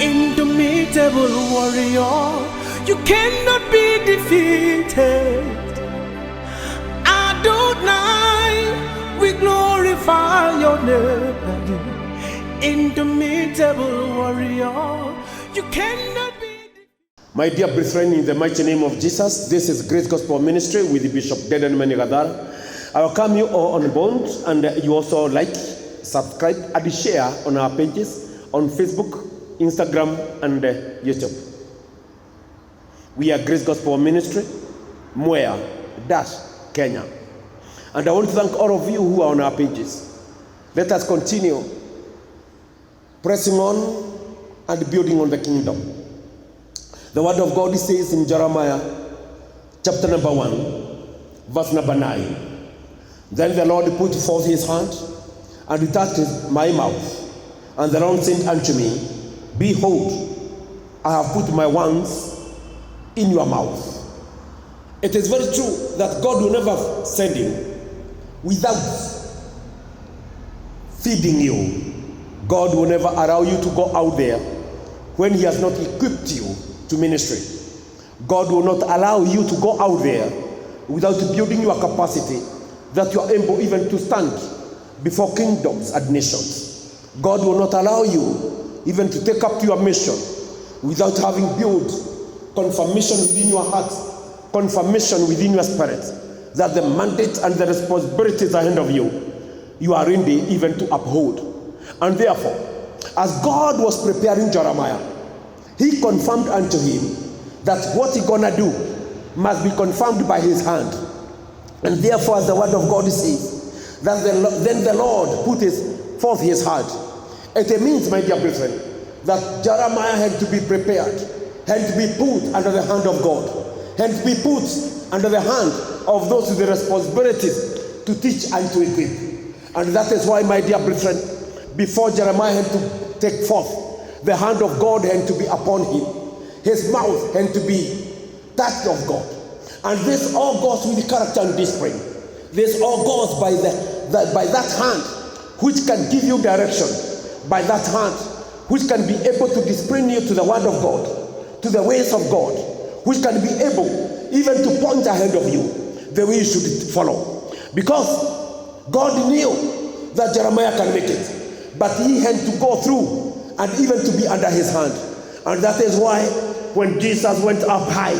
Indomitable warrior, you cannot be defeated. Adonai, we glorify your name. Indomitable warrior, you cannot be defeated. My dear brethren, in the mighty name of Jesus, this is Grace Gospel Ministry with Bishop Dedan Manigadar. I welcome you all on board, and you also like, subscribe, and share on our pages on Facebook, Instagram, and YouTube. We are Grace Gospel Ministry, Mwea, Kenya. And I want to thank all of you who are on our pages. Let us continue pressing on and building on the kingdom. The word of God says in Jeremiah chapter number 1, verse number 9. Then the Lord put forth his hand and he touched my mouth. And the Lord said unto me, Behold, I have put my words in your mouth. It is very true that God will never send you without feeding you. God will never allow you to go out there when he has not equipped you to ministry. God will not allow you to go out there without building your capacity that you are able even to stand before kingdoms and nations. God will not allow you even to take up your mission without having built confirmation within your heart, confirmation within your spirit, that the mandate and the responsibilities ahead of you are ready even to uphold. And therefore, as God was preparing Jeremiah, he confirmed unto him that what he gonna do must be confirmed by his hand. And therefore, as the word of God says, that then the Lord put forth his hand. It means, my dear brethren, that Jeremiah had to be prepared, had to be put under the hand of God, had to be put under the hand of those with the responsibilities to teach and to equip. And that is why, my dear brethren, before Jeremiah had to take forth, the hand of God had to be upon him. His mouth had to be touched of God. And this all goes with character and discipline. This all goes by that hand which can give you direction, by that hand which can be able to discipline you to the word of God, to the ways of God, which can be able even to point ahead of you the way you should follow. Because God knew that Jeremiah can make it, but he had to go through and even to be under his hand. And that is why when Jesus went up high,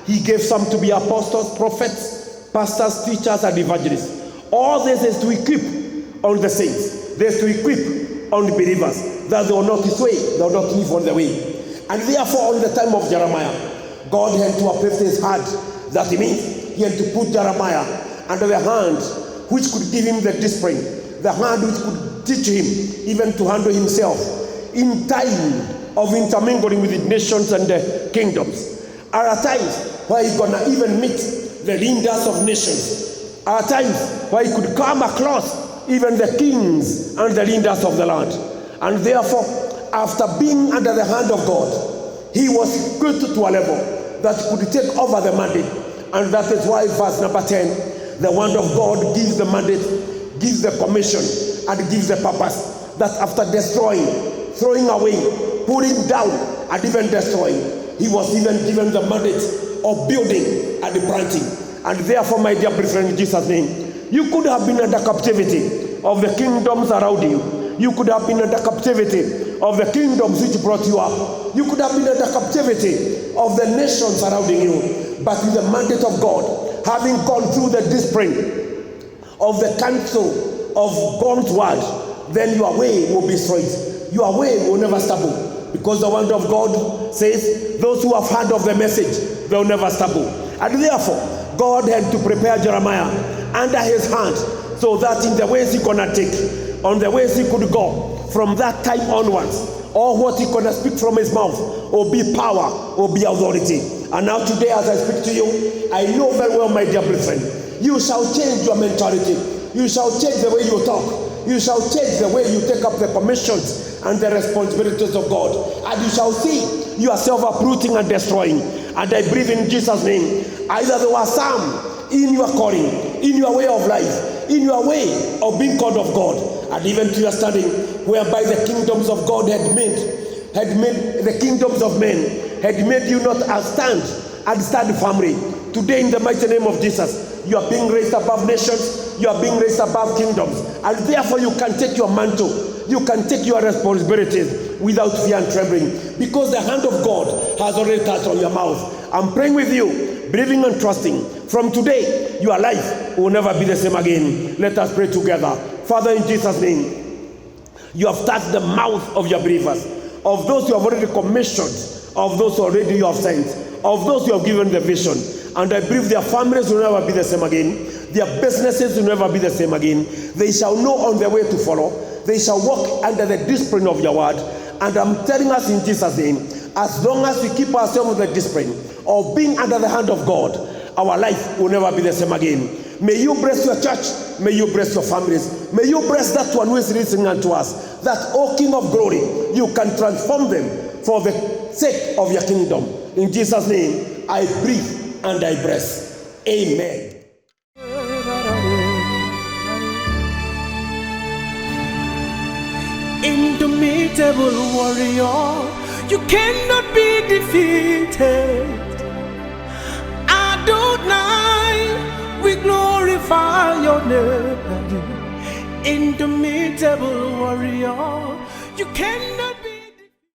he gave some to be apostles, prophets, pastors, teachers, and evangelists. All this is to equip on the saints. This is to equip on the believers, that they will not sway, they will not live on the way. And therefore, on the time of Jeremiah, God had to uplift his hand. That means he had to put Jeremiah under the hand which could give him the discipline, the hand which could teach him even to handle himself in time of intermingling with the nations and the kingdoms. Are times where he's gonna even meet the leaders of nations. Are times where he could come across even the kings and the leaders of the land. And therefore, after being under the hand of God, he was equipped to a level that he could take over the mandate. And that is why verse number 10, the word of God gives the mandate, gives the commission, and gives the purpose, that after destroying, throwing away, pulling down, and even destroying, he was even given the mandate of building and planting. And therefore, my dear brethren, in Jesus' name, you could have been under captivity of the kingdoms around you. You could have been under captivity of the kingdoms which brought you up. You could have been under captivity of the nations surrounding you. But with the mandate of God, having gone through the discipline of the counsel of God's word, then your way will be straight. Your way will never stumble. Because the word of God says, those who have heard of the message, they will never stumble. And therefore, God had to prepare Jeremiah under his hand, so that in the ways he gonna take, on the ways he could go, from that time onwards, all what he gonna speak from his mouth will be power, will be authority. And now today, as I speak to you, I know very well, my dear brethren, you shall change your mentality. You shall change the way you talk. You shall change the way you take up the commissions and the responsibilities of God. And you shall see yourself uprooting and destroying. And I breathe in Jesus' name, either there was some in your calling, in your way of life, in your way of being called of God, and even to your studying, whereby the kingdoms of God had made had made the kingdoms of men, had made you not stand family. Today, in the mighty name of Jesus, you are being raised above nations, you are being raised above kingdoms, and therefore you can take your mantle, you can take your responsibilities without fear and trembling, because the hand of God has already touched on your mouth. I'm praying with you, believing and trusting. From today, your life will never be the same again. Let us pray together. Father, in Jesus' name, you have touched the mouth of your believers, of those you have already commissioned, of those already you have sent, of those you have given the vision. And I believe their families will never be the same again. Their businesses will never be the same again. They shall know on their way to follow. They shall walk under the discipline of your word. And I'm telling us in Jesus' name, as long as we keep ourselves with the discipline of being under the hand of God, our life will never be the same again. May you bless your church. May you bless your families. May you bless that one who is listening unto us. That, O King of glory, you can transform them for the sake of your kingdom. In Jesus' name, I breathe and I bless. Amen. Indomitable warrior, you cannot be defeated. Adonai, we glorify your name. Indomitable warrior, you cannot